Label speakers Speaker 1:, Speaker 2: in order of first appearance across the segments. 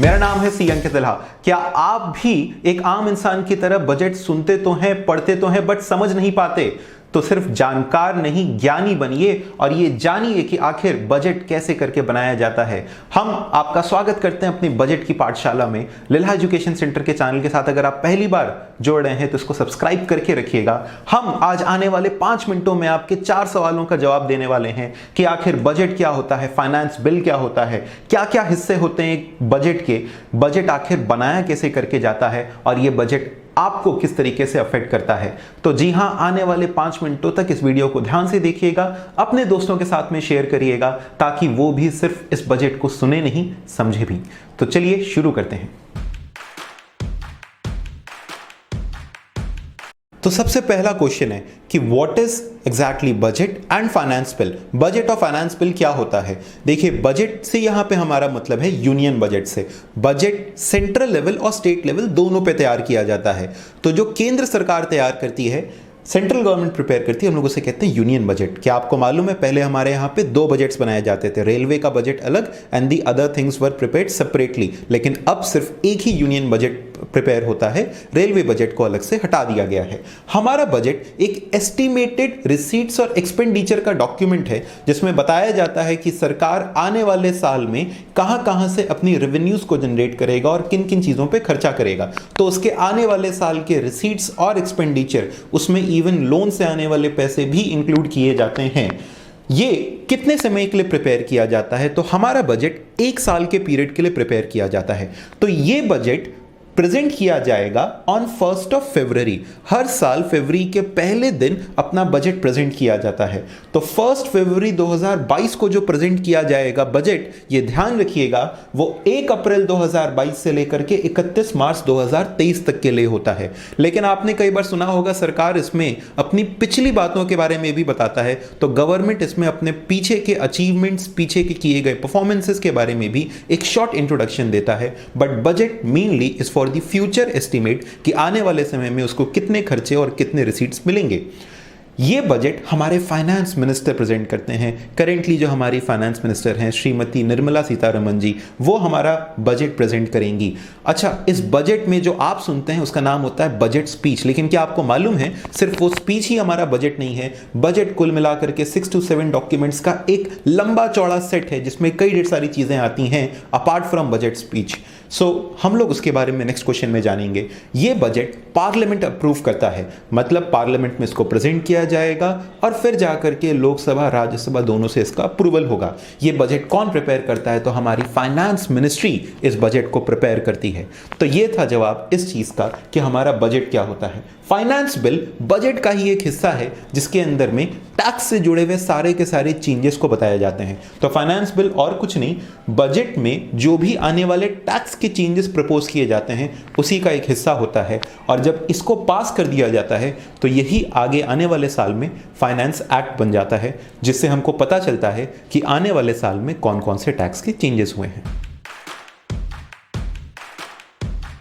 Speaker 1: मेरा नाम है सी अंकित इल्हा। क्या आप भी एक आम इंसान की तरह बजट सुनते तो हैं, पढ़ते तो हैं, बट समझ नहीं पाते? तो सिर्फ जानकार नहीं, ज्ञानी बनिए और ये जानिए कि आखिर बजट कैसे करके बनाया जाता है। हम आपका स्वागत करते हैं अपनी बजट की पाठशाला में, लिल्हा एजुकेशन सेंटर के चैनल के साथ। अगर आप पहली बार जुड़ रहे हैं तो इसको सब्सक्राइब करके रखिएगा। हम आज आने वाले 5 मिनटों में आपके 4 सवालों का जवाब देने वाले हैं कि आखिर बजट क्या होता है, फाइनेंस बिल क्या होता है, क्या क्या हिस्से होते हैं बजट के, बजट आखिर बनाया कैसे करके जाता है और ये बजट आपको किस तरीके से अफेक्ट करता है। तो जी हां, आने वाले 5 मिनटों तक इस वीडियो को ध्यान से देखिएगा, अपने दोस्तों के साथ में शेयर करिएगा ताकि वो भी सिर्फ इस बजट को सुने नहीं, समझे भी। तो चलिए शुरू करते हैं। तो सबसे पहला क्वेश्चन है कि what is exactly budget and finance bill. Budget और फाइनेंस बिल क्या होता है? देखिए, बजट से यहां पे हमारा मतलब है यूनियन बजट से। बजट सेंट्रल लेवल और स्टेट लेवल दोनों पे तैयार किया जाता है। तो जो केंद्र सरकार तैयार करती है, सेंट्रल गवर्नमेंट प्रिपेयर करती है, हम लोग उसे कहते हैं यूनियन बजट। क्या आपको मालूम है, पहले हमारे यहाँ पे 2 बजट्स बनाए जाते थे, रेलवे का बजट अलग and the other things were prepared separately. लेकिन अब सिर्फ एक ही यूनियन बजट प्रिपेयर होता है, रेलवे बजट को अलग से हटा दिया गया है। हमारा बजट एक एस्टिमेटेड रिसीट्स और एक्सपेंडिचर का डॉक्यूमेंट है जिसमें बताया जाता है कि सरकार आने वाले साल में कहां से अपनी रेवेन्यूज को जनरेट करेगा और किन किन चीजों पे खर्चा करेगा। तो उसके आने वाले साल के रिसीट्स और एक्सपेंडिचर, उसमें इवन लोन से आने वाले पैसे भी इंक्लूड किए जाते हैं। ये कितने समय के लिए प्रिपेयर किया जाता है? तो हमारा बजट 1 साल के पीरियड के लिए प्रिपेयर किया जाता है। तो ये बजट प्रेजेंट किया जाएगा ऑन 1 फरवरी। हर साल फरवरी के पहले दिन अपना बजट प्रेजेंट किया जाता है। तो 1 फरवरी 2022 को जो प्रेजेंट किया जाएगा बजट, ये ध्यान रखिएगा, वो 1 अप्रैल 2022 से लेकर के 31 मार्च 2023 तक के लिए होता है। लेकिन आपने कई बार सुना होगा सरकार इसमें अपनी पिछली बातों के बारे में भी बताता है। तो गवर्नमेंट इसमें अपने पीछे के अचीवमेंट्स, पीछे के किए गए परफॉर्मेंसेस के बारे में भी एक शॉर्ट इंट्रोडक्शन देता है। But budget mainly is for the future estimate कि आने वाले समय में उसको कितने खर्चे और कितने रिसीट्स मिलेंगे। ये बजट हमारे फाइनेंस मिनिस्टर प्रेजेंट करते हैं। करेंटली जो हमारी फाइनेंस मिनिस्टर हैं श्रीमती निर्मला सीतारमण जी, वो हमारा बजट प्रेजेंट करेंगी। अच्छा, इस बजट में जो आप सुनते हैं उसका नाम होता है बजट स्पीच। लेकिन क्या आपको मालूम है, सिर्फ वो स्पीच ही हमारा बजट नहीं है। बजट कुल मिलाकर के 6 to 7 डॉक्यूमेंट्स का एक लंबा चौड़ा सेट है जिसमें कई ढेर सारी चीजें आती हैं अपार्ट फ्रॉम बजट स्पीच। सो हम लोग उसके बारे में नेक्स्ट क्वेश्चन में जानेंगे। ये बजट पार्लियामेंट अप्रूव करता है, मतलब पार्लियामेंट में इसको प्रेजेंट किया जाएगा और फिर जाकर के लोकसभा राज्यसभा दोनों से इसका अप्रूवल होगा। ये बजट कौन प्रिपेयर करता है? तो हमारी फाइनेंस मिनिस्ट्री इस बजट को प्रिपेयर करती है। तो ये था जवाब इस चीज का कि हमारा बजट क्या होता है। फाइनेंस बिल बजट का ही एक हिस्सा है जिसके अंदर में टैक्स से जुड़े हुए सारे के सारे चेंजेस को बताया जाते हैं। तो फाइनेंस बिल और कुछ नहीं, बजट में जो भी आने वाले टैक्स के चेंजेस प्रपोज किए जाते हैं उसी का एक हिस्सा होता है। और जब इसको पास कर दिया जाता है तो यही आगे आने वाले साल में फाइनेंस एक्ट बन जाता है, जिससे हमको पता चलता है कि आने वाले साल में कौन कौन से टैक्स के चेंजेस हुए हैं।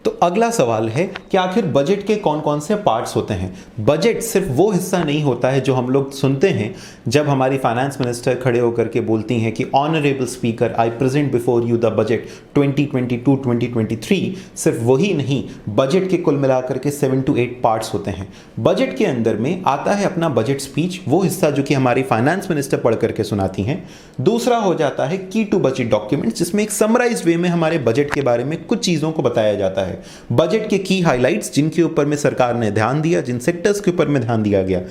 Speaker 1: तो अगला सवाल है कि आखिर बजट के कौन कौन से पार्ट्स होते हैं। बजट सिर्फ वो हिस्सा नहीं होता है जो हम लोग सुनते हैं जब हमारी फाइनेंस मिनिस्टर खड़े होकर के बोलती हैं कि honourable speaker, I present before you the budget 2022-2023। सिर्फ वही नहीं, बजट के कुल मिलाकर के 7 to 8 पार्ट्स होते हैं। बजट के अंदर में आता है अपना बजट स्पीच, वो हिस्सा जो कि हमारी फाइनेंस मिनिस्टर पढ़ करके सुनाती हैं। दूसरा हो जाता है की टू बजट डॉक्यूमेंट्स, जिसमें एक समराइज वे में हमारे बजट के बारे में कुछ चीजों को बताया जाता है। बजट के की हाइलाइट्स, जिनके ऊपर में सरकार ने ध्यान दिया, जिन सेक्टर्स के ऊपर में ध्यान दिया गया।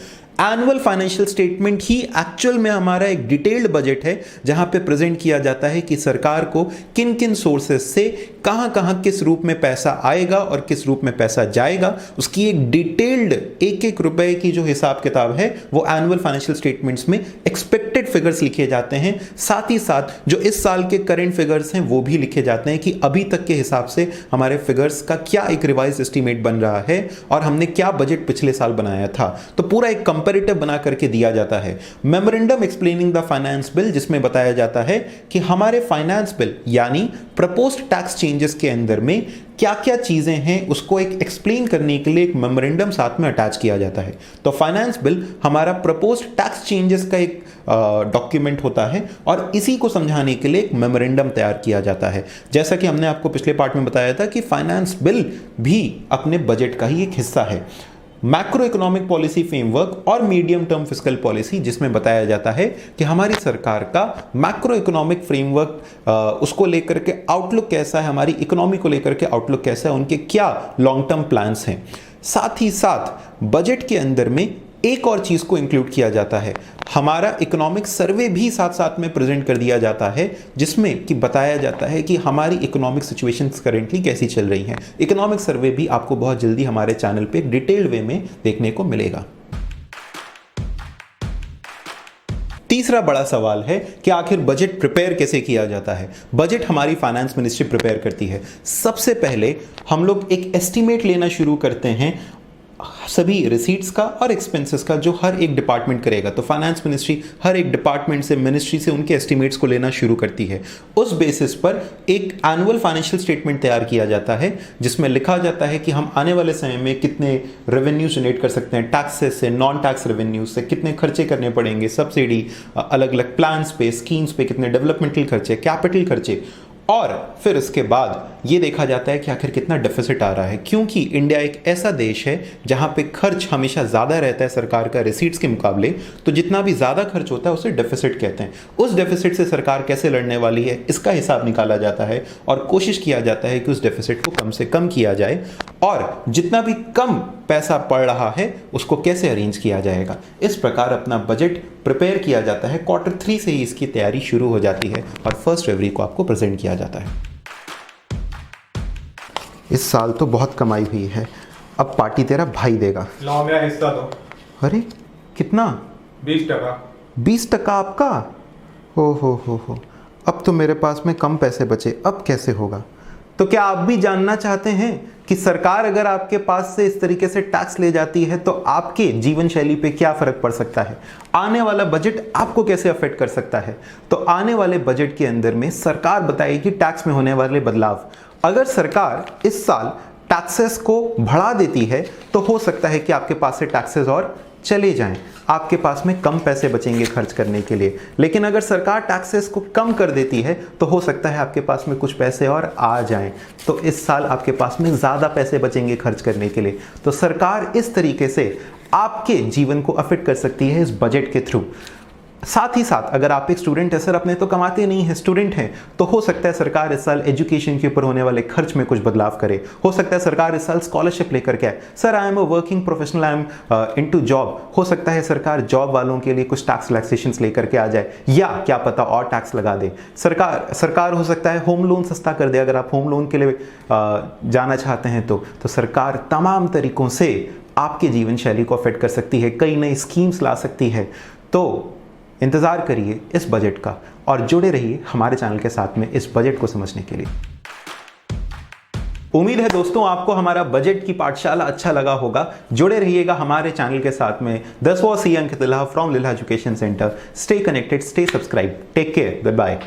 Speaker 1: एनुअल फाइनेंशियल स्टेटमेंट ही एक्चुअल में हमारा एक डिटेल्ड बजट है जहां पे प्रेजेंट किया जाता है कि सरकार को किन किन सोर्सेस से कहां कहां किस रूप में पैसा आएगा और किस रूप में पैसा जाएगा। उसकी एक डिटेल्ड एक रुपए की जो हिसाब किताब है वो एनुअल फाइनेंशियल स्टेटमेंट्स में एक्सपेक्टेड फिगर्स लिखे जाते हैं। साथ ही साथ जो इस साल के करंट फिगर्स हैं वो भी लिखे जाते हैं कि अभी तक के हिसाब से हमारे फिगर्स का क्या एक रिवाइज एस्टीमेट बन रहा है और हमने क्या बजट पिछले साल बनाया था। तो पूरा एक कंपैरेटिव बना करके दिया जाता है। Memorandum explaining the finance bill, जिसमें बताया जाता है कि हमारे फाइनेंस बिल यानी प्रपोज्ड टैक्स चेंजेस के अंदर में क्या क्या चीजें हैं उसको एक एक्सप्लेन करने के लिए एक मेमोरेंडम साथ में अटैच किया जाता है। तो फाइनेंस बिल हमारा प्रपोज्ड टैक्स चेंजेस का एक डॉक्यूमेंट होता है और इसी को समझाने के लिए एक मेमोरेंडम तैयार किया जाता है। जैसा कि हमने आपको पिछले पार्ट में बताया था कि फाइनेंस बिल भी अपने बजट का ही एक हिस्सा है। मैक्रो इकोनॉमिक पॉलिसी फ्रेमवर्क और मीडियम टर्म फिस्कल पॉलिसी, जिसमें बताया जाता है कि हमारी सरकार का मैक्रो इकोनॉमिक फ्रेमवर्क उसको लेकर के आउटलुक कैसा है, हमारी इकोनॉमी को लेकर के आउटलुक कैसा है, उनके क्या लॉन्ग टर्म प्लान्स हैं। साथ ही साथ बजट के अंदर में एक और चीज को इंक्लूड किया जाता है, हमारा इकोनॉमिक सर्वे भी साथ साथ में प्रेजेंट कर दिया जाता है, जिसमें कि बताया जाता है कि हमारी इकोनॉमिक सिचुएशंस करेंटली कैसी चल रही हैं। इकोनॉमिक सर्वे भी आपको बहुत जल्दी हमारे चैनल पे डिटेल्ड वे में देखने को मिलेगा। तीसरा बड़ा सवाल है कि आखिर बजट प्रिपेयर कैसे किया जाता है। बजट हमारी फाइनेंस मिनिस्ट्री प्रिपेयर करती है। सबसे पहले हम लोग एक एस्टिमेट लेना शुरू करते हैं सभी रिसीट्स का और एक्सपेंसेस का, जो हर एक डिपार्टमेंट करेगा। तो फाइनेंस मिनिस्ट्री हर एक डिपार्टमेंट से, मिनिस्ट्री से उनके एस्टिमेट्स को लेना शुरू करती है। उस बेसिस पर एक एनुअल फाइनेंशियल स्टेटमेंट तैयार किया जाता है, जिसमें लिखा जाता है कि हम आने वाले समय में कितने रेवेन्यू जनरेट कर सकते हैं, टैक्सेस से, नॉन टैक्स रेवेन्यू से, कितने खर्चे करने पड़ेंगे, सब्सिडी, अलग अलग प्लान्स पे, स्कीम्स पे, कितने डेवलपमेंटल खर्चे, कैपिटल खर्चे, और फिर उसके बाद ये देखा जाता है कि आखिर कितना डेफिसिट आ रहा है। क्योंकि इंडिया एक ऐसा देश है जहां पे खर्च हमेशा ज़्यादा रहता है सरकार का रिसीट्स के मुकाबले, तो जितना भी ज़्यादा खर्च होता है उसे डेफिसिट कहते हैं। उस डेफिसिट से सरकार कैसे लड़ने वाली है, इसका हिसाब निकाला जाता है और कोशिश किया जाता है कि उस डेफिसिट को कम से कम किया जाए, और जितना भी कम पैसा पड़ रहा है उसको कैसे अरेंज किया जाएगा। इस प्रकार अपना बजट प्रिपेयर किया जाता है। Q3 से ही इसकी तैयारी शुरू हो जाती है और 1 फरवरी को आपको प्रेजेंट किया जाता है। इस साल तो बहुत कमाई हुई है, अब पार्टी तेरा भाई देगा।
Speaker 2: लो मेरा हिस्सा दो।
Speaker 1: अरे कितना?
Speaker 2: 20%।
Speaker 1: 20% आपका? हो, अब तो मेरे पास में कम पैसे बचे, अब कैसे होगा? तो क्या आप भी जानना चाहते हैं कि सरकार अगर आपके पास से इस तरीके से टैक्स ले जाती है तो आपके जीवन शैली पे क्या फर्क पड़ सकता है, आने वाला बजट आपको कैसे अफेक्ट कर सकता है? तो आने वाले बजट के अंदर में सरकार बताएगी टैक्स में होने वाले बदलाव। अगर सरकार इस साल टैक्सेस को बढ़ा देती है तो हो सकता है कि आपके पास से टैक्सेस और चले जाएं, आपके पास में कम पैसे बचेंगे खर्च करने के लिए। लेकिन अगर सरकार टैक्सेस को कम कर देती है तो हो सकता है आपके पास में कुछ पैसे और आ जाएं, तो इस साल आपके पास में ज़्यादा पैसे बचेंगे खर्च करने के लिए। तो सरकार इस तरीके से आपके जीवन को अफेक्ट कर सकती है इस बजट के थ्रू। साथ ही साथ अगर आप एक स्टूडेंट है, सर अपने तो कमाते नहीं है, स्टूडेंट हैं, तो हो सकता है सरकार इस साल एजुकेशन के ऊपर होने वाले खर्च में कुछ बदलाव करे। हो सकता है सरकार इस साल स्कॉलरशिप लेकर के आए। Sir I am a working professional, I am into job, हो सकता है सरकार जॉब वालों के लिए कुछ टैक्स रिलैक्सेशंस लेकर के आ जाए, या क्या पता और टैक्स लगा दे। सरकार हो सकता है होम लोन सस्ता कर दे, अगर आप होम लोन के लिए जाना चाहते हैं तो सरकार तमाम तरीकों से आपके जीवन शैली को अफेक्ट कर सकती है, कई नई स्कीम्स ला सकती है। तो इंतज़ार करिए इस बजट का और जुड़े रहिए हमारे चैनल के साथ में इस बजट को समझने के लिए। उम्मीद है दोस्तों आपको हमारा बजट की पाठशाला अच्छा लगा होगा। जुड़े रहिएगा हमारे चैनल के साथ में। This was see Ankit Lilha from Lilha education centre. Stay connected, stay subscribe, take care, bye bye.